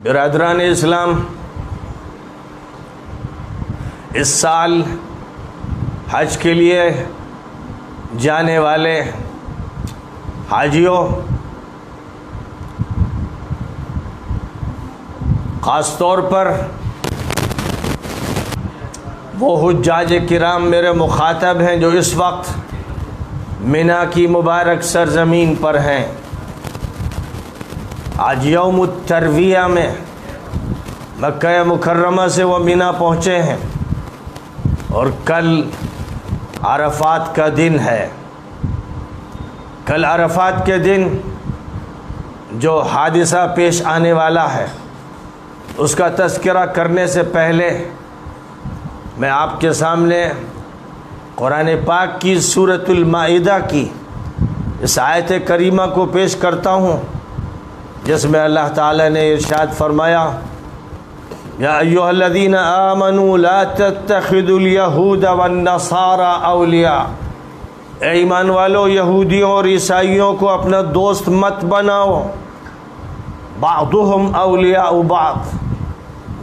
برادران اسلام، اس سال حج کے لیے جانے والے حاجیوں، خاص طور پر وہ حجاج کرام میرے مخاطب ہیں جو اس وقت منا کی مبارک سرزمین پر ہیں۔ آج یوم الترویہ میں مکہ مکرمہ سے وہ منا پہنچے ہیں اور کل عرفات کا دن ہے۔ کل عرفات کے دن جو حادثہ پیش آنے والا ہے اس کا تذکرہ کرنے سے پہلے میں آپ کے سامنے قرآن پاک کی سورۃ المائدہ کی اس آیت کریمہ کو پیش کرتا ہوں، جس میں اللہ تعالی نے ارشاد فرمایا، یا ایھا الذین آمنوا لا تتخذوا اليہود والنصارى اولیاء، اے ایمان والو یہودیوں اور عیسائیوں کو اپنا دوست مت بناؤ، بعضهم اولیاء بعض،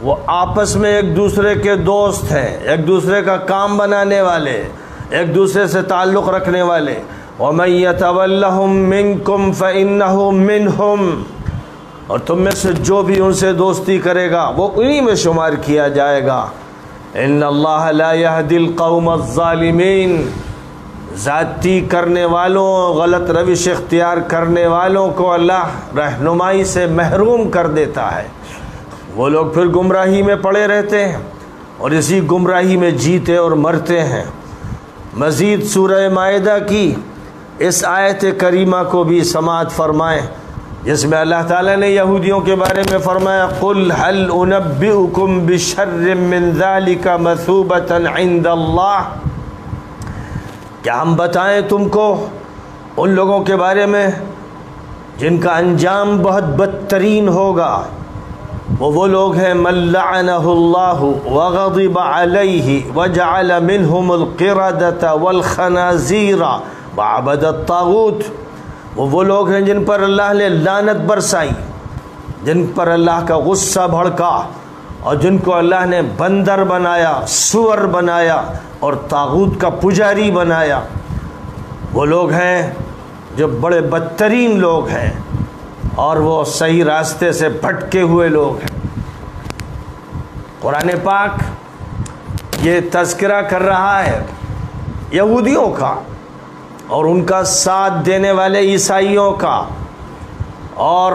وہ آپس میں ایک دوسرے کے دوست ہیں، ایک دوسرے کا کام بنانے والے، ایک دوسرے سے تعلق رکھنے والے۔ وَمَن يَتَوَلَّهُم مِّنكُمْ فَإِنَّهُ مِنْهُمْ، اور تم میں سے جو بھی ان سے دوستی کرے گا وہ انہی میں شمار کیا جائے گا۔ إِنَّ اللَّهَ لَا يَهْدِي الْقَوْمَ الظَّالِمِينَ، زیادتی کرنے والوں، غلط روش اختیار کرنے والوں کو اللہ رہنمائی سے محروم کر دیتا ہے۔ وہ لوگ پھر گمراہی میں پڑے رہتے ہیں اور اسی گمراہی میں جیتے اور مرتے ہیں۔ مزید سورہ مائدہ کی اس آیت کریمہ کو بھی سماعت فرمائیں، جس میں اللہ تعالیٰ نے یہودیوں کے بارے میں فرمایا، قُلْ هَلْ أُنَبِّئُكُمْ بِشَرٍّ مِّن ذَلِكَ مَثُوبَةً عِندَ اللَّهِ، کیا ہم بتائیں تم کو ان لوگوں کے بارے میں جن کا انجام بہت بدترین ہوگا؟ وہ لوگ ہیں من لعنہ اللہ وغضب علیہ وجعل منہم القردة والخنازیر وعبد الطاغوت، وہ لوگ ہیں جن پر اللہ نے لعنت برسائی، جن پر اللہ کا غصہ بھڑکا اور جن کو اللہ نے بندر بنایا، سور بنایا اور طاغوت کا پجاری بنایا۔ وہ لوگ ہیں جو بڑے بدترین لوگ ہیں اور وہ صحیح راستے سے بھٹکے ہوئے لوگ ہیں۔ قرآن پاک یہ تذکرہ کر رہا ہے یہودیوں کا اور ان کا ساتھ دینے والے عیسائیوں کا، اور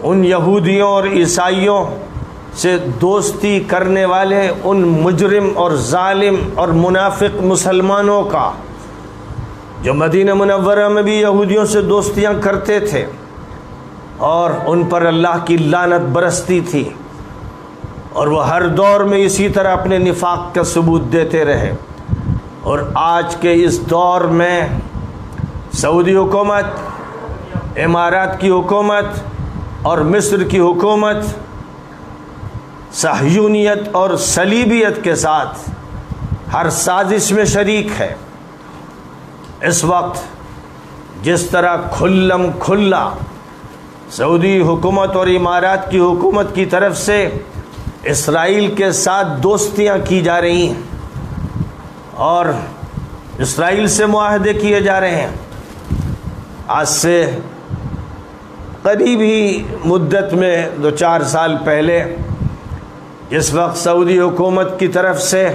ان یہودیوں اور عیسائیوں سے دوستی کرنے والے ان مجرم اور ظالم اور منافق مسلمانوں کا، جو مدینہ منورہ میں بھی یہودیوں سے دوستیاں کرتے تھے اور ان پر اللہ کی لعنت برستی تھی، اور وہ ہر دور میں اسی طرح اپنے نفاق کا ثبوت دیتے رہے۔ اور آج کے اس دور میں سعودی حکومت، امارات کی حکومت اور مصر کی حکومت صہیونیت اور صلیبیت کے ساتھ ہر سازش میں شریک ہے۔ اس وقت جس طرح کھلم کھلا سعودی حکومت اور امارات کی حکومت کی طرف سے اسرائیل کے ساتھ دوستیاں کی جا رہی ہیں اور اسرائیل سے معاہدے کیے جا رہے ہیں، آج سے قریبی مدت میں 2-4 سال پہلے جس وقت سعودی حکومت کی طرف سے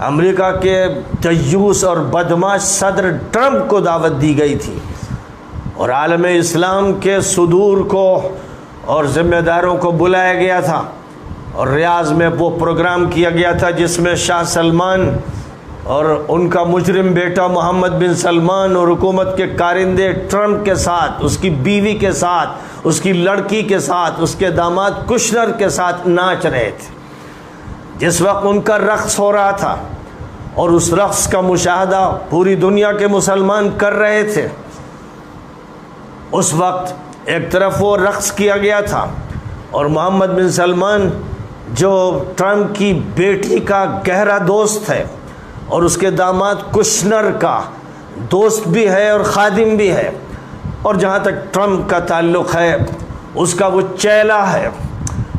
امریکہ کے دیوس اور بدماش صدر ٹرمپ کو دعوت دی گئی تھی اور عالم اسلام کے صدور کو اور ذمہ داروں کو بلایا گیا تھا، اور ریاض میں وہ پروگرام کیا گیا تھا جس میں شاہ سلمان اور ان کا مجرم بیٹا محمد بن سلمان اور حکومت کے کارندے ٹرمپ کے ساتھ، اس کی بیوی کے ساتھ، اس کی لڑکی کے ساتھ، اس کے داماد کشنر کے ساتھ ناچ رہے تھے۔ جس وقت ان کا رقص ہو رہا تھا اور اس رقص کا مشاہدہ پوری دنیا کے مسلمان کر رہے تھے، اس وقت ایک طرف وہ رقص کیا گیا تھا اور محمد بن سلمان جو ٹرمپ کی بیٹی کا گہرا دوست ہے اور اس کے داماد کشنر کا دوست بھی ہے اور خادم بھی ہے، اور جہاں تک ٹرمپ کا تعلق ہے اس کا وہ چیلا ہے،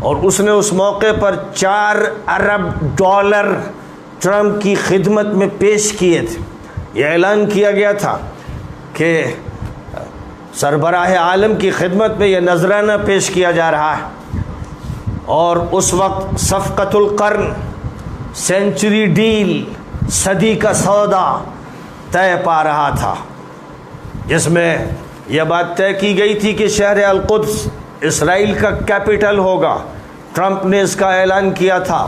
اور اس نے اس موقع پر 4 ارب ڈالر ٹرمپ کی خدمت میں پیش کیے تھے۔ یہ اعلان کیا گیا تھا کہ سربراہ عالم کی خدمت میں یہ نذرانہ پیش کیا جا رہا ہے، اور اس وقت صفقۃ القرن، سینچری ڈیل، صدی کا سودا طے پا رہا تھا، جس میں یہ بات طے کی گئی تھی کہ شہر القدس اسرائیل کا کیپٹل ہوگا۔ ٹرمپ نے اس کا اعلان کیا تھا،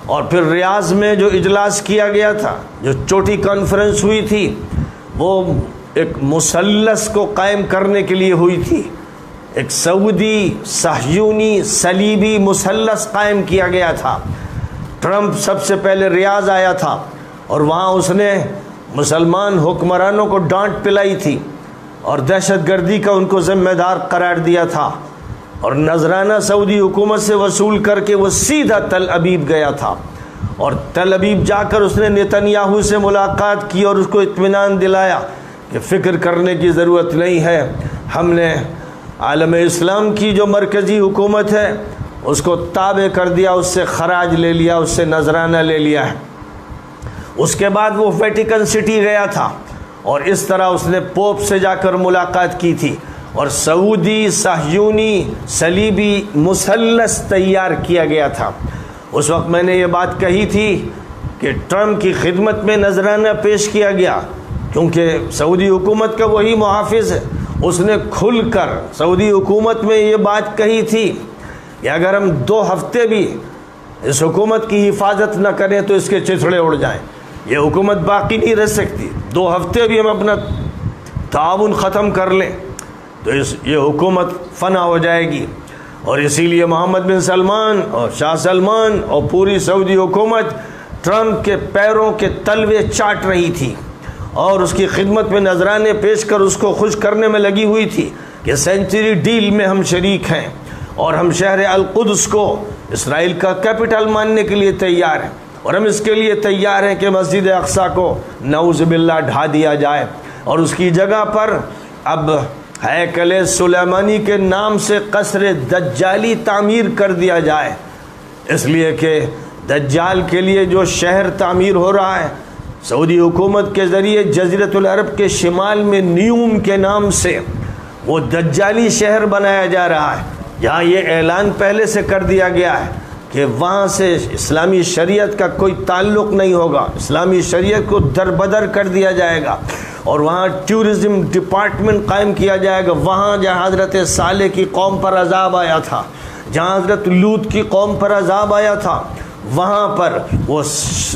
اور پھر ریاض میں جو اجلاس کیا گیا تھا، جو چھوٹی کانفرنس ہوئی تھی، وہ ایک مثلث کو قائم کرنے کے لیے ہوئی تھی۔ ایک سعودی، صہیونی، صلیبی مثلث قائم کیا گیا تھا۔ ٹرمپ سب سے پہلے ریاض آیا تھا، اور وہاں اس نے مسلمان حکمرانوں کو ڈانٹ پلائی تھی، اور دہشت گردی کا ان کو ذمہ دار قرار دیا تھا، اور نذرانہ سعودی حکومت سے وصول کر کے وہ سیدھا تل ابیب گیا تھا، اور تل ابیب جا کر اس نے نتنیاہو سے ملاقات کی اور اس کو اطمینان دلایا کہ فکر کرنے کی ضرورت نہیں ہے، ہم نے عالم اسلام کی جو مرکزی حکومت ہے اس کو تابع کر دیا، اس سے خراج لے لیا، اس سے نذرانہ لے لیا ہے۔ اس کے بعد وہ ویٹیکن سٹی گیا تھا، اور اس طرح اس نے پوپ سے جا کر ملاقات کی تھی، اور سعودی، صہیونی، صلیبی مثلث تیار کیا گیا تھا۔ اس وقت میں نے یہ بات کہی تھی کہ ٹرمپ کی خدمت میں نذرانہ پیش کیا گیا، کیونکہ سعودی حکومت کا وہی محافظ ہے۔ اس نے کھل کر سعودی حکومت میں یہ بات کہی تھی کہ اگر ہم 2 ہفتے بھی اس حکومت کی حفاظت نہ کریں تو اس کے چتھڑے اڑ جائیں، یہ حکومت باقی نہیں رہ سکتی۔ 2 ہفتے بھی ہم اپنا تعاون ختم کر لیں تو یہ حکومت فنا ہو جائے گی۔ اور اسی لیے محمد بن سلمان اور شاہ سلمان اور پوری سعودی حکومت ٹرمپ کے پیروں کے تلوے چاٹ رہی تھی، اور اس کی خدمت میں نذرانے پیش کر اس کو خوش کرنے میں لگی ہوئی تھی کہ سینچری ڈیل میں ہم شریک ہیں، اور ہم شہر القدس کو اسرائیل کا کیپٹل ماننے کے لیے تیار ہیں، اور ہم اس کے لیے تیار ہیں کہ مسجد اقصیٰ کو نعوذ باللہ ڈھا دیا جائے، اور اس کی جگہ پر اب ہیکل سلیمانی کے نام سے قصر دجالی تعمیر کر دیا جائے، اس لیے کہ دجال کے لیے جو شہر تعمیر ہو رہا ہے سعودی حکومت کے ذریعے جزیرۃ العرب کے شمال میں نیوم کے نام سے وہ دجالی شہر بنایا جا رہا ہے، جہاں یہ اعلان پہلے سے کر دیا گیا ہے کہ وہاں سے اسلامی شریعت کا کوئی تعلق نہیں ہوگا، اسلامی شریعت کو دربدر کر دیا جائے گا، اور وہاں ٹورزم ڈپارٹمنٹ قائم کیا جائے گا۔ وہاں جہاں حضرت صالح کی قوم پر عذاب آیا تھا، جہاں حضرت لوط کی قوم پر عذاب آیا تھا، وہاں پر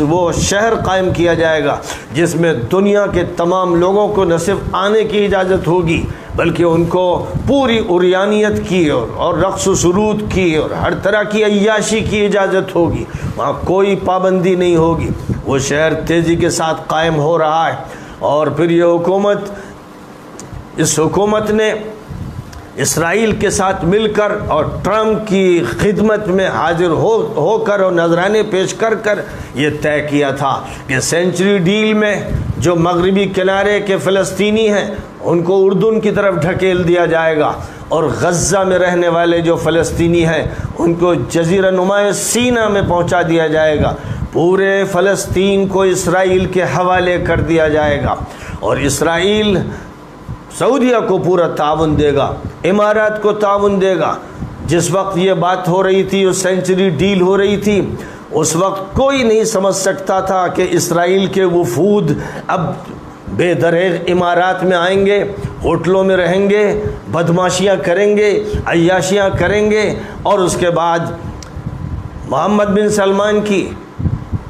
وہ شہر قائم کیا جائے گا، جس میں دنیا کے تمام لوگوں کو نہ صرف آنے کی اجازت ہوگی بلکہ ان کو پوری عریانیت کی اور رقص و سرود کی اور ہر طرح کی عیاشی کی اجازت ہوگی، وہاں کوئی پابندی نہیں ہوگی۔ وہ شہر تیزی کے ساتھ قائم ہو رہا ہے، اور پھر یہ حکومت، اس حکومت نے اسرائیل کے ساتھ مل کر اور ٹرمپ کی خدمت میں حاضر ہو کر اور نذرانے پیش کر یہ طے کیا تھا کہ سینچری ڈیل میں جو مغربی کنارے کے فلسطینی ہیں ان کو اردن کی طرف ڈھکیل دیا جائے گا، اور غزہ میں رہنے والے جو فلسطینی ہیں ان کو جزیرہ نما سینا میں پہنچا دیا جائے گا۔ پورے فلسطین کو اسرائیل کے حوالے کر دیا جائے گا، اور اسرائیل سعودیہ کو پورا تعاون دے گا، امارات کو تعاون دے گا۔ جس وقت یہ بات ہو رہی تھی، اس سینچری ڈیل ہو رہی تھی، اس وقت کوئی نہیں سمجھ سکتا تھا کہ اسرائیل کے وفود اب بے دریغ امارات میں آئیں گے، ہوٹلوں میں رہیں گے، بدماشیاں کریں گے، عیاشیاں کریں گے، اور اس کے بعد محمد بن سلمان کی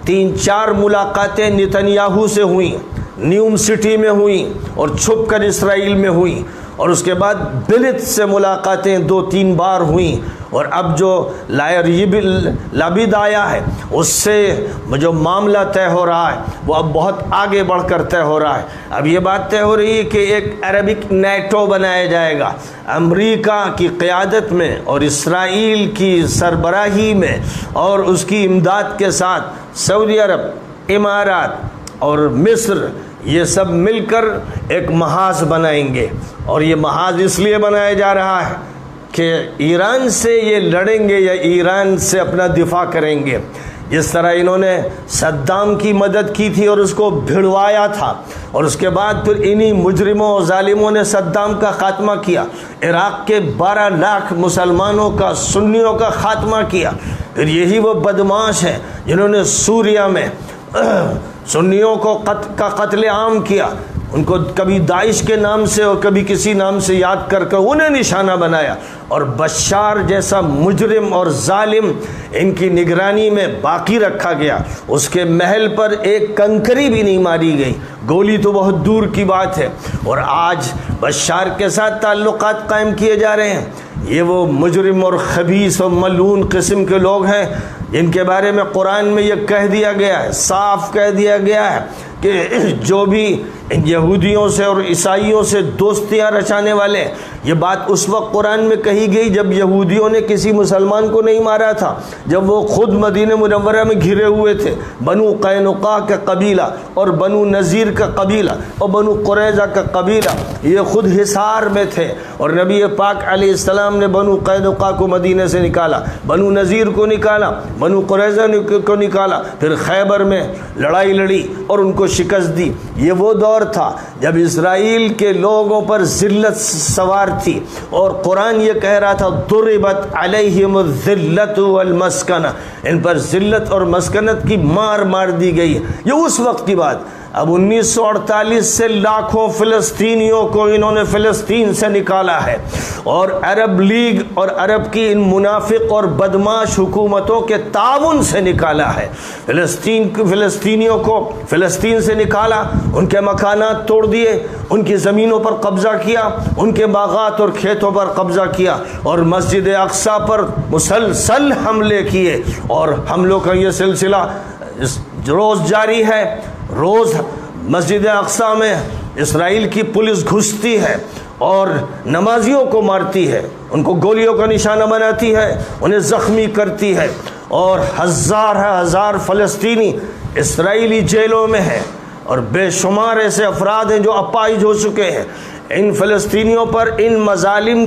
3-4 ملاقاتیں نتنیاہو سے ہوئیں، نیوم سٹی میں ہوئیں اور چھپ کر اسرائیل میں ہوئیں، اور اس کے بعد بلت سے ملاقاتیں 2-3 بار ہوئیں، اور اب جو لابد آیا ہے اس سے جو معاملہ طے ہو رہا ہے وہ اب بہت آگے بڑھ کر طے ہو رہا ہے۔ اب یہ بات طے ہو رہی ہے کہ ایک عربک نیٹو بنایا جائے گا، امریکہ کی قیادت میں اور اسرائیل کی سربراہی میں، اور اس کی امداد کے ساتھ سعودی عرب، امارات اور مصر یہ سب مل کر ایک محاذ بنائیں گے، اور یہ محاذ اس لیے بنایا جا رہا ہے کہ کہ ایران سے یہ لڑیں گے یا ایران سے اپنا دفاع کریں گے. جس طرح انہوں نے صدام کی مدد کی تھی اور اس کو بھڑوایا تھا، اور اس کے بعد پھر انہی مجرموں اور ظالموں نے صدام کا خاتمہ کیا، عراق کے 12 لاکھ مسلمانوں کا، سنیوں کا خاتمہ کیا. پھر یہی وہ بدماش ہیں جنہوں نے سوریہ میں سنیوں کو قتل عام کیا. ان کو کبھی داعش کے نام سے اور کبھی کسی نام سے یاد کر کر انہیں نشانہ بنایا، اور بشار جیسا مجرم اور ظالم ان کی نگرانی میں باقی رکھا گیا. اس کے محل پر ایک کنکری بھی نہیں ماری گئی، گولی تو بہت دور کی بات ہے. اور آج بشار کے ساتھ تعلقات قائم کیے جا رہے ہیں. یہ وہ مجرم اور خبیث اور ملعون قسم کے لوگ ہیں جن کے بارے میں قرآن میں یہ کہہ دیا گیا ہے، صاف کہہ دیا گیا ہے کہ جو بھی یہودیوں سے اور عیسائیوں سے دوستیاں رچانے والے. یہ بات اس وقت قرآن میں کہی گئی جب یہودیوں نے کسی مسلمان کو نہیں مارا تھا، جب وہ خود مدینہ منورہ میں گھرے ہوئے تھے. بنو قینقاع کا قبیلہ اور بنو نذیر کا قبیلہ اور بنو قریظہ کا قبیلہ یہ خود حصار میں تھے، اور نبی پاک علیہ السلام نے بنو قینقاع کو مدینہ سے نکالا، بنو نذیر کو نکالا، بنو قریظہ کو نکالا، پھر خیبر میں لڑائی لڑی اور ان کو شکست دی. یہ وہ دور تھا جب اسرائیل کے لوگوں پر ذلت سوار تھی، اور قرآن یہ کہہ رہا تھا ضربت علیہم الذلۃ والمسکنہ، ان پر ذلت اور مسکنت کی مار دی گئی. یہ اس وقت کی بات. اب 1948 سے لاکھوں فلسطینیوں کو انہوں نے فلسطین سے نکالا ہے، اور عرب لیگ اور عرب کی ان منافق اور بدماش حکومتوں کے تعاون سے نکالا ہے. فلسطینیوں کو فلسطین سے نکالا، ان کے مکانات توڑ دیے، ان کی زمینوں پر قبضہ کیا، ان کے باغات اور کھیتوں پر قبضہ کیا، اور مسجد اقصیٰ پر مسلسل حملے کیے. اور حملوں کا یہ سلسلہ روز جاری ہے. روز مسجد اقصیٰ میں اسرائیل کی پولیس گھستی ہے اور نمازیوں کو مارتی ہے، ان کو گولیوں کا نشانہ بناتی ہے، انہیں زخمی کرتی ہے، اور ہزار فلسطینی اسرائیلی جیلوں میں ہیں، اور بے شمار ایسے افراد ہیں جو اپائج ہو چکے ہیں. ان فلسطینیوں پر ان مظالم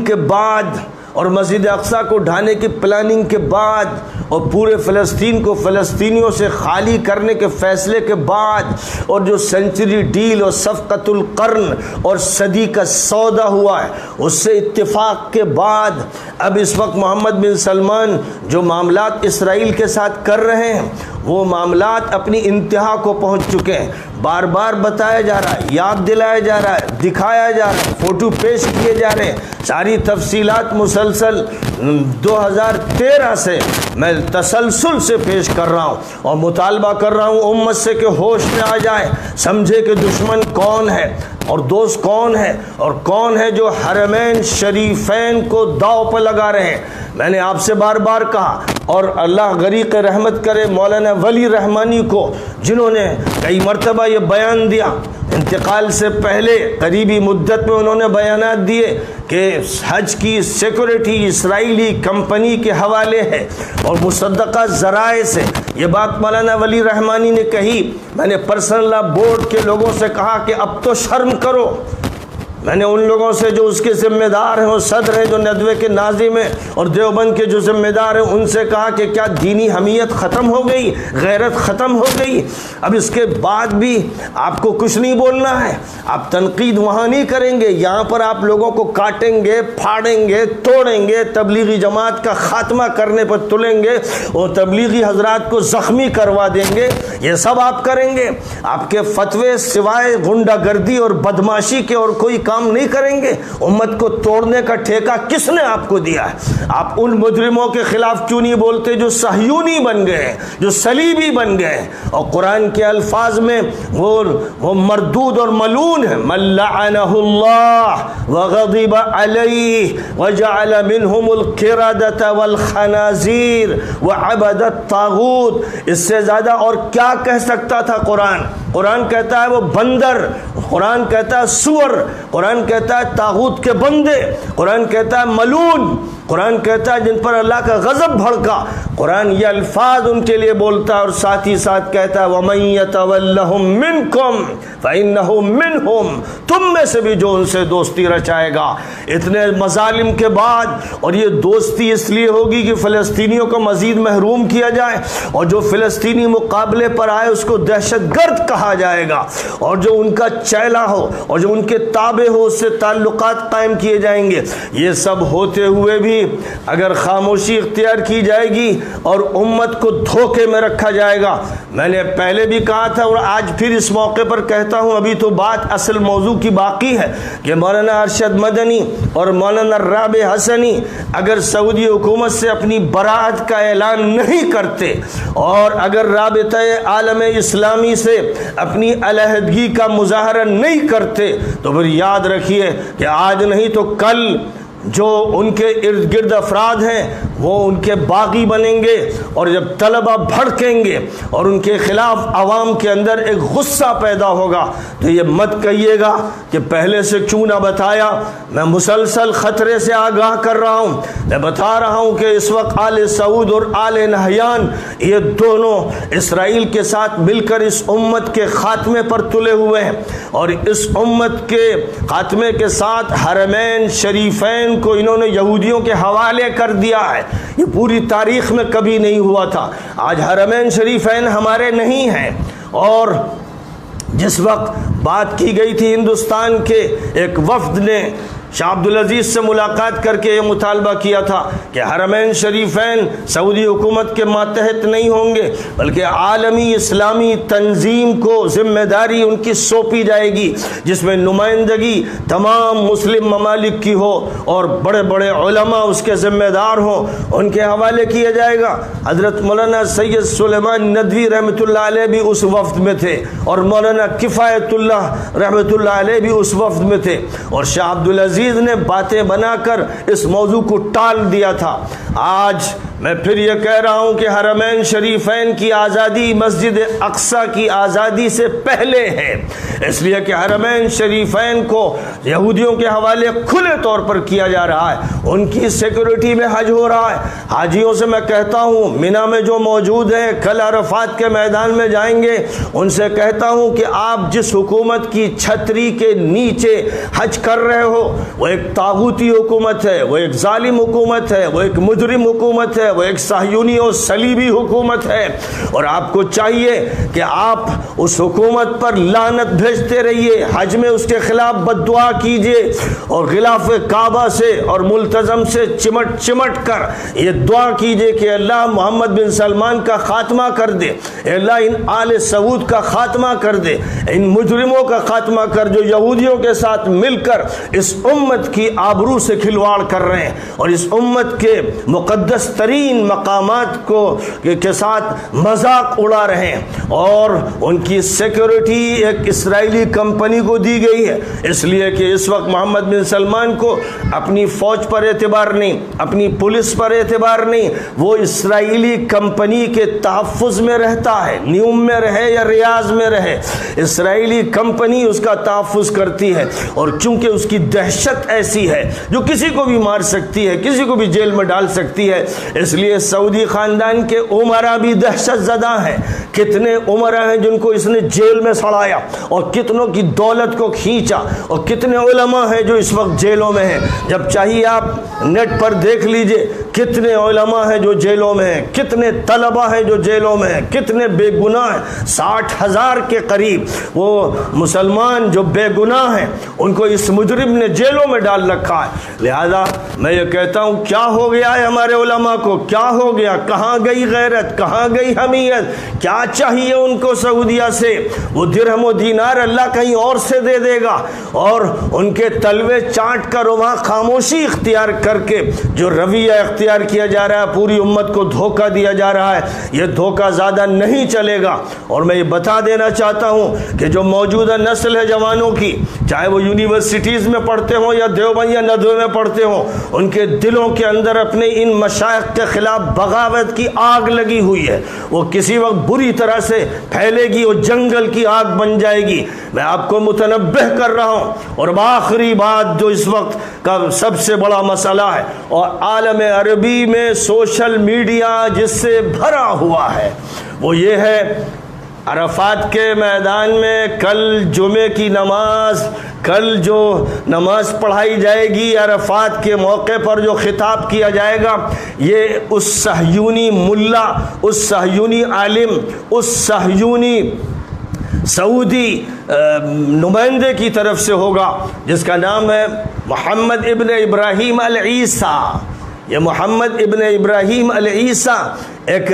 کے بعد اور مسجد اقصیٰ کو ڈھانے کی پلاننگ کے بعد اور پورے فلسطین کو فلسطینیوں سے خالی کرنے کے فیصلے کے بعد، اور جو سینچری ڈیل اور صفقۃ القرن اور صدی کا سودا ہوا ہے اس سے اتفاق کے بعد، اب اس وقت محمد بن سلمان جو معاملات اسرائیل کے ساتھ کر رہے ہیں وہ معاملات اپنی انتہا کو پہنچ چکے ہیں. بار بار بتایا جا رہا ہے، یاد دلایا جا رہا ہے، دکھایا جا رہا ہے، فوٹو پیش کیے جا رہے ہیں. ساری تفصیلات مسلسل 2013 سے میں تسلسل سے پیش کر رہا ہوں اور مطالبہ کر رہا ہوں امت سے کہ ہوش میں آ جائے، سمجھے کہ دشمن کون ہے اور دوست کون ہے، اور کون ہے جو حرمین شریفین کو داؤ پہ لگا رہے ہیں. میں نے آپ سے بار بار کہا، اور اللہ غریق رحمت کرے مولانا ولی رحمانی کو، جنہوں نے کئی مرتبہ یہ بیان دیا، انتقال سے پہلے قریبی مدت میں انہوں نے بیانات دیے کہ حج کی سیکورٹی اسرائیلی کمپنی کے حوالے ہے اور مصدقہ ذرائع سے. یہ بات مولانا ولی رحمانی نے کہی. میں نے پرسنل لا بورڈ کے لوگوں سے کہا کہ اب تو شرم کرو. میں نے ان لوگوں سے جو اس کے ذمہ دار ہیں اور صدر ہیں جو ندوے کے ناظم ہیں، اور دیوبند کے جو ذمہ دار ہیں، ان سے کہا کہ کیا دینی حمیت ختم ہو گئی، غیرت ختم ہو گئی؟ اب اس کے بعد بھی آپ کو کچھ نہیں بولنا ہے. آپ تنقید وہاں نہیں کریں گے، یہاں پر آپ لوگوں کو کاٹیں گے، پھاڑیں گے، توڑیں گے، تبلیغی جماعت کا خاتمہ کرنے پر تلیں گے اور تبلیغی حضرات کو زخمی کروا دیں گے. یہ سب آپ کریں گے. آپ کے فتوے سوائے غنڈہ گردی اور بدماشی کے اور کوئی کام نہیں کریں گے. امت کو توڑنے کا ٹھیکہ کس نے آپ کو دیا ہے؟ آپ ان مجرموں کے خلاف کیوں نہیں بولتے جو صہیونی بن گئے ہیں، جو صلیبی بن گئے ہیں؟ اور قرآن کے الفاظ میں وہ مردود اور ملعون ہے. من لعنہ اللہ وغضب علیہ وجعل منہم القردۃ والخنازیر وعبد الطاغوت. اس سے زیادہ اور کیا کہہ سکتا تھا قرآن؟ قرآن کہتا ہے وہ بندر قرآن کہتا ہے سور، قرآن کہتا ہے طاغوت کے بندے، قرآن کہتا ہے ملعون، قرآن کہتا ہے جن پر اللہ کا غضب بھڑکا۔ قرآن یہ الفاظ ان کے لیے بولتا ہے اور ساتھ ہی ساتھ کہتا ہے وَمَن يَتَوَلَّهُم مِّنكُمْ فَإِنَّهُ مِنْهُمْ، تم میں سے بھی جو ان سے دوستی رچائے گا۔ اتنے مظالم کے بعد، اور یہ دوستی اس لیے ہوگی کہ فلسطینیوں کو مزید محروم کیا جائے، اور جو فلسطینی مقابلے پر آئے اس کو دہشت گرد کہا جائے گا، اور جو ان کا چیلا ہو اور جو ان کے تابع ہو اس سے تعلقات قائم کیے جائیں گے۔ یہ سب ہوتے ہوئے بھی اگر خاموشی اختیار کی جائے گی اور امت کو دھوکے میں رکھا جائے گا، میں نے پہلے بھی کہا تھا اور آج پھر اس موقع پر کہتا ہوں، ابھی تو بات اصل موضوع کی باقی ہے کہ مولانا ارشد مدنی اور مولانا رابع حسنی اگر سعودی حکومت سے اپنی برات کا اعلان نہیں کرتے اور اگر رابطہ عالم اسلامی سے اپنی علیحدگی کا مظاہرہ نہیں کرتے تو پھر یاد رکھیے کہ آج نہیں تو کل جو ان کے ارد گرد افراد ہیں وہ ان کے باغی بنیں گے، اور جب طلبہ بھڑکیں گے اور ان کے خلاف عوام کے اندر ایک غصہ پیدا ہوگا تو یہ مت کہیے گا کہ پہلے سے کیوں نہ بتایا۔ میں مسلسل خطرے سے آگاہ کر رہا ہوں، میں بتا رہا ہوں کہ اس وقت آل سعود اور آل نہیان یہ دونوں اسرائیل کے ساتھ مل کر اس امت کے خاتمے پر تلے ہوئے ہیں، اور اس امت کے خاتمے کے ساتھ حرمین شریفین کو انہوں نے یہودیوں کے حوالے کر دیا ہے۔ یہ پوری تاریخ میں کبھی نہیں ہوا تھا۔ آج حرمین شریفین ہمارے نہیں ہیں، اور جس وقت بات کی گئی تھی ہندوستان کے ایک وفد نے شاہ عبدالعزیز سے ملاقات کر کے یہ مطالبہ کیا تھا کہ حرمین شریفین سعودی حکومت کے ماتحت نہیں ہوں گے بلکہ عالمی اسلامی تنظیم کو ذمہ داری ان کی سونپی جائے گی، جس میں نمائندگی تمام مسلم ممالک کی ہو اور بڑے بڑے علماء اس کے ذمہ دار ہوں، ان کے حوالے کیا جائے گا۔ حضرت مولانا سید سلیمان ندوی رحمۃ اللہ علیہ بھی اس وفد میں تھے، اور مولانا کفایت اللہ رحمۃ اللہ علیہ بھی اس وفد میں تھے، اور شاہ عبدالعزیز نے باتیں بنا کر اس موضوع کو ٹال دیا تھا۔ آج میں پھر یہ کہہ رہا ہوں کہ حرمین شریفین کی آزادی مسجد اقصی کی آزادی سے پہلے ہے، اس لیے کہ حرمین شریفین کو یہودیوں کے حوالے کھلے طور پر کیا جا رہا ہے، ان کی سیکورٹی میں حج ہو رہا ہے۔ حاجیوں سے میں کہتا ہوں مینا میں جو موجود ہیں کل عرفات کے میدان میں جائیں گے، ان سے کہتا ہوں کہ آپ جس حکومت کی چھتری کے نیچے حج کر رہے ہو وہ ایک طاغوتی حکومت ہے، وہ ایک ظالم حکومت ہے، وہ ایک مجرم حکومت ہے، وہ ایک صہیونی اور صلیبی حکومت ہے، اور آپ کو چاہیے کہ آپ اس حکومت پر لعنت بھیجتے رہیے، حج میں اس کے خلاف بد دعا کیجیے، اور غلاف کعبہ سے اور ملتزم سے چمٹ چمٹ کر یہ دعا کیجیے کہ اللہ محمد بن سلمان کا خاتمہ کر دے، اللہ ان آل سعود کا خاتمہ کر دے، ان مجرموں کا خاتمہ کر جو یہودیوں کے ساتھ مل کر اس امت کی آبرو سے کھلواڑ کر رہے ہیں اور اس امت کے مقدس ترین مقامات کو کے ساتھ مذاق اڑا رہے ہیں، اور ان کی سیکورٹی ایک اسرائیلی کمپنی کو دی گئی ہے، اس لیے کہ اس وقت محمد بن سلمان کو اپنی فوج پر اعتبار نہیں، اپنی پولیس پر اعتبار نہیں، وہ اسرائیلی کمپنی کے تحفظ میں رہتا ہے، نیوم میں رہے یا ریاض میں رہے، اسرائیلی کمپنی اس کا تحفظ کرتی ہے، اور چونکہ اس کی دہشت ایسی ہے جو کسی کو بھی مار سکتی ہے، کسی کو بھی جیل میں ڈال سکتی ہے، اس لیے سعودی خاندان کے عمرا بھی دہشت زدہ ہیں۔ کتنے عمرا ہیں جن کو اس نے جیل میں سڑایا اور کتنوں کی دولت کو کھینچا، اور کتنے علماء ہیں جو اس وقت جیلوں میں ہیں، جب چاہیے آپ نیٹ پر دیکھ لیجئے کتنے علماء ہیں جو جیلوں میں ہیں، کتنے طلبہ ہیں جو جیلوں میں ہیں، کتنے بے گناہ ہیں، 60,000 کے قریب وہ مسلمان جو بے گناہ ہیں ان کو اس مجرم نے جیلوں میں ڈال رکھا ہے۔ لہذا میں یہ کہتا ہوں کیا ہو گیا ہے ہمارے علماء کو، کیا ہو گیا، کہاں گئی غیرت، کہاں گئی حمیت، کیا چاہیے ان کو سعودیہ سے؟ وہ درہم و دینار اللہ کہیں اور سے دے دے گا، اور ان کے تلوے چاٹ کر وہاں خاموشی اختیار کر کے جو رویہ اختیار تیار کیا جا رہا ہے، پوری امت کو دھوکہ دیا جا رہا ہے، یہ دھوکہ زیادہ نہیں چلے گا۔ اور میں یہ بتا دینا چاہتا ہوں کہ جو موجودہ نسل ہے جوانوں کی، چاہے وہ یونیورسٹیز میں پڑھتے ہوں یا دیوبند یا ندوے میں پڑھتے ہوں، ان کے دلوں کے اندر اپنے ان مشائخ کے خلاف بغاوت کی آگ لگی ہوئی ہے، وہ کسی وقت بری طرح سے پھیلے گی، وہ جنگل کی آگ بن جائے گی۔ میں آپ کو متنبہ کر رہا ہوں۔ اور آخری بات جو اس وقت کا سب سے بڑا مسئلہ ہے اور عالم عربی میں سوشل میڈیا جس سے بھرا ہوا ہے، وہ یہ ہے عرفات کے میدان میں کل جمعے کی نماز، کل جو نماز پڑھائی جائے گی، عرفات کے موقع پر جو خطاب کیا جائے گا، یہ اس صہیونی ملا، اس صہیونی عالم، اس صہیونی سعودی نمائندے کی طرف سے ہوگا جس کا نام ہے محمد ابن ابراہیم العیسیٰ۔ یہ محمد ابن ابراہیم العیسیٰ ایک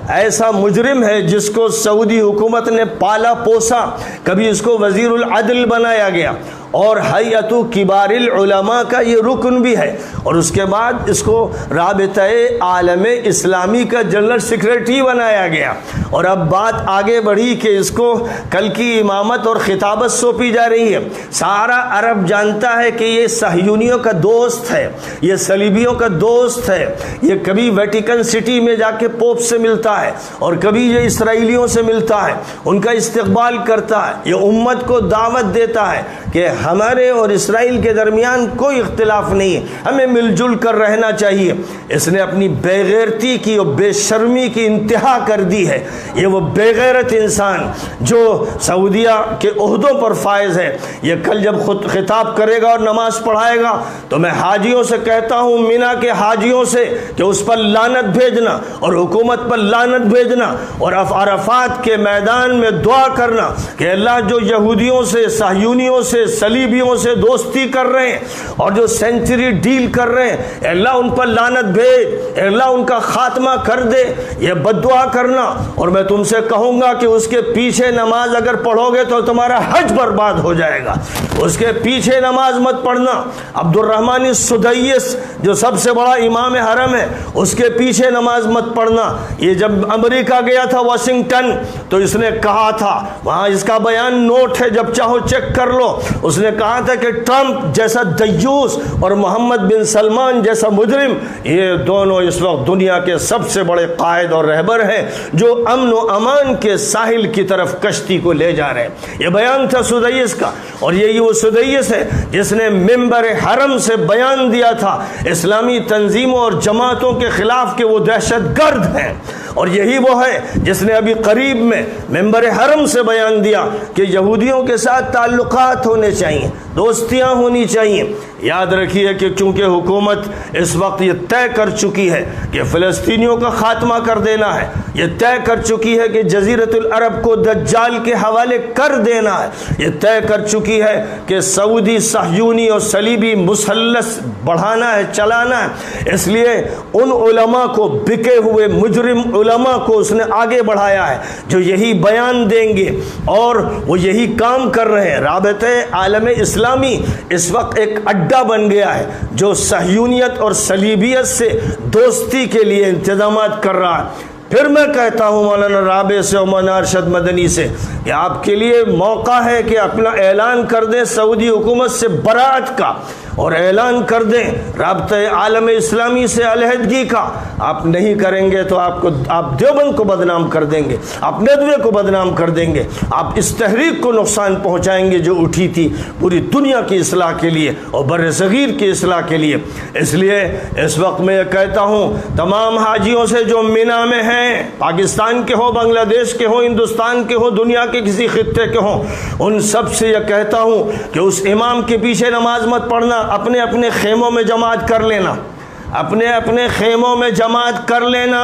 ایسا مجرم ہے جس کو سعودی حکومت نے پالا پوسا، کبھی اس کو وزیر العدل بنایا گیا اور ہیئت کبار العلماء کا یہ رکن بھی ہے، اور اس کے بعد اس کو رابطہ عالم اسلامی کا جنرل سیکریٹری بنایا گیا، اور اب بات آگے بڑھی کہ اس کو کل کی امامت اور خطابت سونپی جا رہی ہے۔ سارا عرب جانتا ہے کہ یہ صہیونیوں کا دوست ہے، یہ صلیبیوں کا دوست ہے، یہ کبھی ویٹیکن سٹی میں جا کے پوپ سے ملتا ہے اور کبھی یہ اسرائیلیوں سے ملتا ہے، ان کا استقبال کرتا ہے، یہ امت کو دعوت دیتا ہے کہ ہمارے اور اسرائیل کے درمیان کوئی اختلاف نہیں ہے، ہمیں مل جل کر رہنا چاہیے۔ اس نے اپنی بے غیرتی کی اور بے شرمی کی انتہا کر دی ہے۔ یہ وہ بے غیرت انسان جو سعودیہ کے عہدوں پر فائز ہے، یہ کل جب خود خطاب کرے گا اور نماز پڑھائے گا تو میں حاجیوں سے کہتا ہوں، مینا کے حاجیوں سے، کہ اس پر لعنت بھیجنا اور حکومت پر لعنت بھیجنا اور عرفات کے میدان میں دعا کرنا کہ اللہ جو یہودیوں سے، صہیونیوں سے، صلیبیوں سے دوستی کر رہے ہیں اور جو سینچری ڈیل کر رہے ہیں، اللہ ان پر لعنت بھیج، اللہ ان کا خاتمہ کر دے، یہ بد دعا کرنا۔ اور میں تم سے کہوں گا کہ اس کے پیچھے نماز اگر پڑھو گے تو تمہارا حج برباد ہو جائے گا، اس کے پیچھے نماز مت پڑھنا۔ عبد الرحمن السدیس جو سب سے بڑا امام حرم ہے، اس کے پیچھے نماز مت پڑھنا۔ یہ جب امریکہ گیا تھا واشنگٹن تو اس نے کہا تھا، وہاں اس کا بیان نوٹ ہے، جب چاہو چیک کر لو، اس نے کہا تھا کہ ٹرمپ جیسا دیوس اور محمد بن سلمان جیسا مجرم، یہ دونوں اس وقت دنیا کے سب سے بڑے قائد اور رہبر ہیں جو امن و امان کے ساحل کی طرف کشتی کو لے جا رہے ہیں۔ یہ بیان تھا سدیس کا، اور یہی وہ سدیس ہے جس نے ممبر حرم سے بیان دیا تھا اسلامی تنظیموں اور جماعتوں کے خلاف کہ وہ دہشت گرد ہیں، اور یہی وہ ہے جس نے ابھی قریب میں ممبر حرم سے بیان دیا کہ یہودیوں کے ساتھ تعلقات ہونے چاہیے، دوستیاں ہونی چاہیے۔ یاد رکھیے کہ چونکہ حکومت اس وقت یہ طے کر چکی ہے کہ فلسطینیوں کا خاتمہ کر دینا ہے، یہ طے کر چکی ہے کہ جزیرۃ العرب کو دجال کے حوالے کر دینا ہے، یہ طے کر چکی ہے کہ سعودی صہیونی اور صلیبی مثلث بڑھانا ہے، چلانا ہے۔ اس لیے ان علماء کو، بکے ہوئے مجرم علماء کو اس نے آگے بڑھایا ہے جو یہی بیان دیں گے، اور وہ یہی کام کر رہے ہیں۔ رابطہ عالم اسلامی اس وقت ایک اڈا بن گیا ہے جو صہیونیت اور صلیبیت سے دوستی کے لیے انتظامات کر رہا ہے۔ پھر میں کہتا ہوں مولانا رابع سے اور مولانا ارشد مدنی سے کہ آپ کے لیے موقع ہے کہ اپنا اعلان کر دیں سعودی حکومت سے برات کا، اور اعلان کر دیں رابطہ عالم اسلامی سے علیحدگی کا۔ آپ نہیں کریں گے تو آپ دیوبند کو بدنام کر دیں گے، آپ ندوے کو بدنام کر دیں گے، آپ اس تحریک کو نقصان پہنچائیں گے جو اٹھی تھی پوری دنیا کی اصلاح کے لیے اور بر صغیر کی اصلاح کے لیے۔ اس لیے اس وقت میں یہ کہتا ہوں تمام حاجیوں سے جو مینا میں ہیں، پاکستان کے ہو، بنگلہ دیش کے ہو، ہندوستان کے ہو، دنیا کے کسی خطے کے ہوں، ان سب سے یہ کہتا ہوں کہ اس امام کے پیچھے نماز مت پڑھنا، اپنے اپنے خیموں میں جماعت کر لینا، اپنے اپنے خیموں میں جماعت کر لینا،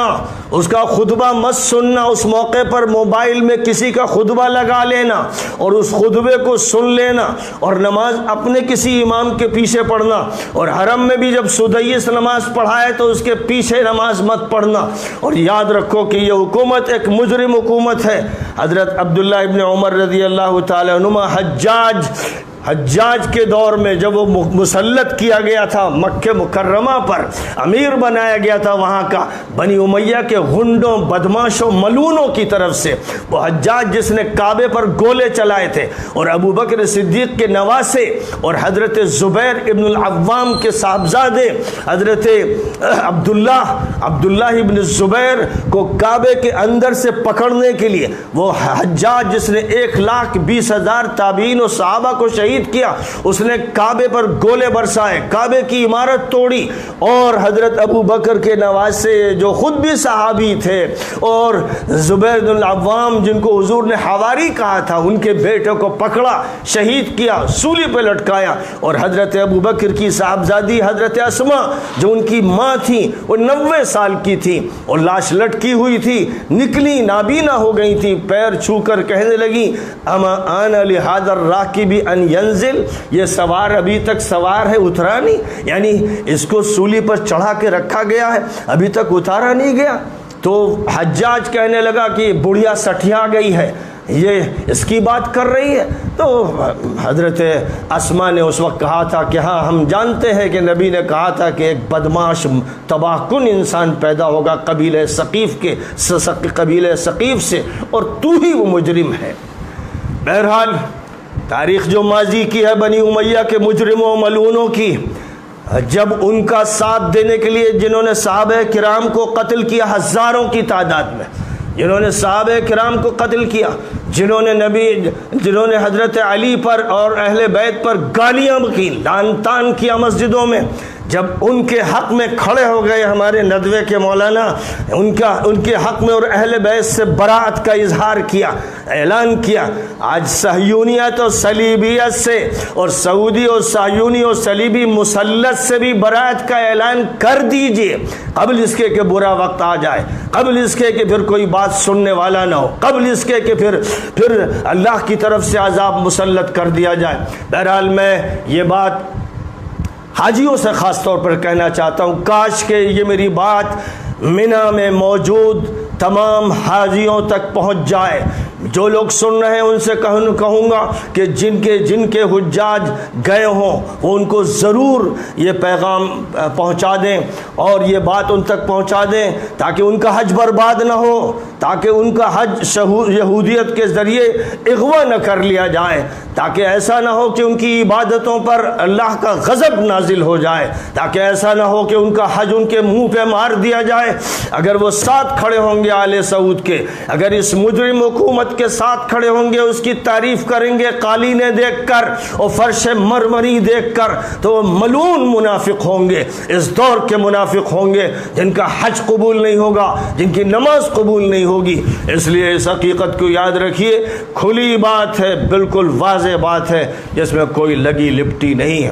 اس کا خطبہ مت سننا، اس موقع پر موبائل میں کسی کا خطبہ لگا لینا اور اس خطبے کو سن لینا، اور نماز اپنے کسی امام کے پیچھے پڑھنا، اور حرم میں بھی جب سدیس نماز پڑھائے تو اس کے پیچھے نماز مت پڑھنا۔ اور یاد رکھو کہ یہ حکومت ایک مجرم حکومت ہے۔ حضرت عبداللہ ابن عمر رضی اللہ تعالی عنہما حجاج حجاج کے دور میں جب وہ مسلط کیا گیا تھا مکہ مکرمہ پر، امیر بنایا گیا تھا وہاں کا بنی امیہ کے غنڈوں، بدماشوں، ملونوں کی طرف سے، وہ حجاج جس نے کعبے پر گولے چلائے تھے اور ابو بکر صدیق کے نواسے اور حضرت زبیر ابن العوام کے صاحبزادے حضرت عبداللہ ابن زبیر کو کعبے کے اندر سے پکڑنے کے لیے، وہ حجاج جس نے 1,20,000 تابعین و صحابہ کو شہید کیا، اس نے کعبے پر گولے برسائے، کعبے کی عمارت توڑی، اور حضرت ابو بکر کے نواسے جو خود بھی صحابی تھے اور زبیر بن العوام جن کو حضور نے حواری کہا تھا، ان کے بیٹے کو پکڑا، شہید کیا، سولی پہ لٹکایا، اور حضرت ابو بکر کی صاحبزادی حضرت اسما جو ان کی ماں تھی وہ 90 سال کی تھی اور لاش لٹکی ہوئی تھی، نکلی نابینا ہو گئی تھی، پیر چھو کر کہنے لگی اما آنا لہذا الراکب ان ینزل، یہ سوار ابھی تک سوار ہے، اترا نہیں، یعنی اس کو سولی پر چڑھا کے رکھا گیا ہے، ابھی تک اتارا نہیں گیا۔ تو حجاج کہنے لگا کہ بڑھیا سٹھیا گئی ہے، یہ اس کی بات کر رہی ہے۔ تو حضرت اسما نے اس وقت کہا تھا کہ ہاں ہم جانتے ہیں کہ نبی نے کہا تھا کہ ایک بدماش تباہ کن انسان پیدا ہوگا قبیلہ ثقیف سے، اور تو ہی وہ مجرم ہے۔ بہرحال تاریخ جو ماضی کی ہے بنی امیہ کے مجرموں و ملعونوں کی، جب ان کا ساتھ دینے کے لیے جنہوں نے صحابہ کرام کو قتل کیا ہزاروں کی تعداد میں، جنہوں نے صحابہ کرام کو قتل کیا، جنہوں نے حضرت علی پر اور اہل بیت پر گالیاں کی، لعن طعن کیا مسجدوں میں، جب ان کے حق میں کھڑے ہو گئے ہمارے ندوے کے مولانا، ان کے حق میں اور اہل بیت سے براءت کا اظہار کیا، اعلان کیا، آج صہیونیت اور صلیبیت سے اور سعودی اور صہیونی اور صلیبی مسلط سے بھی براءت کا اعلان کر دیجئے، قبل اس کے کہ برا وقت آ جائے، قبل اس کے کہ پھر کوئی بات سننے والا نہ ہو، قبل اس کے کہ پھر اللہ کی طرف سے عذاب مسلط کر دیا جائے۔ بہرحال میں یہ بات حاجیوں سے خاص طور پر کہنا چاہتا ہوں، کاش کہ یہ میری بات منی میں موجود تمام حاجیوں تک پہنچ جائے۔ جو لوگ سن رہے ہیں ان سے کہوں گا کہ جن کے حجاج گئے ہوں وہ ان کو ضرور یہ پیغام پہنچا دیں اور یہ بات ان تک پہنچا دیں تاکہ ان کا حج برباد نہ ہو، تاکہ ان کا حج یہودیت کے ذریعے اغوا نہ کر لیا جائے، تاکہ ایسا نہ ہو کہ ان کی عبادتوں پر اللہ کا غضب نازل ہو جائے، تاکہ ایسا نہ ہو کہ ان کا حج ان کے منہ پہ مار دیا جائے۔ اگر وہ ساتھ کھڑے ہوں گے آل سعود کے، اگر اس مجرم حکومت کے ساتھ کھڑے ہوں گے، اس کی تعریف کریں گے قالینیں دیکھ کر اور فرش مرمری دیکھ کر، تو وہ ملعون منافق ہوں گے، اس دور کے منافق ہوں گے جن کا حج قبول نہیں ہوگا، جن کی نماز قبول نہیں ہوگی۔ اس لیے اس حقیقت کو یاد رکھیے، کھلی بات ہے، بالکل واضح بات ہے، جس میں کوئی لگی لپٹی نہیں ہے۔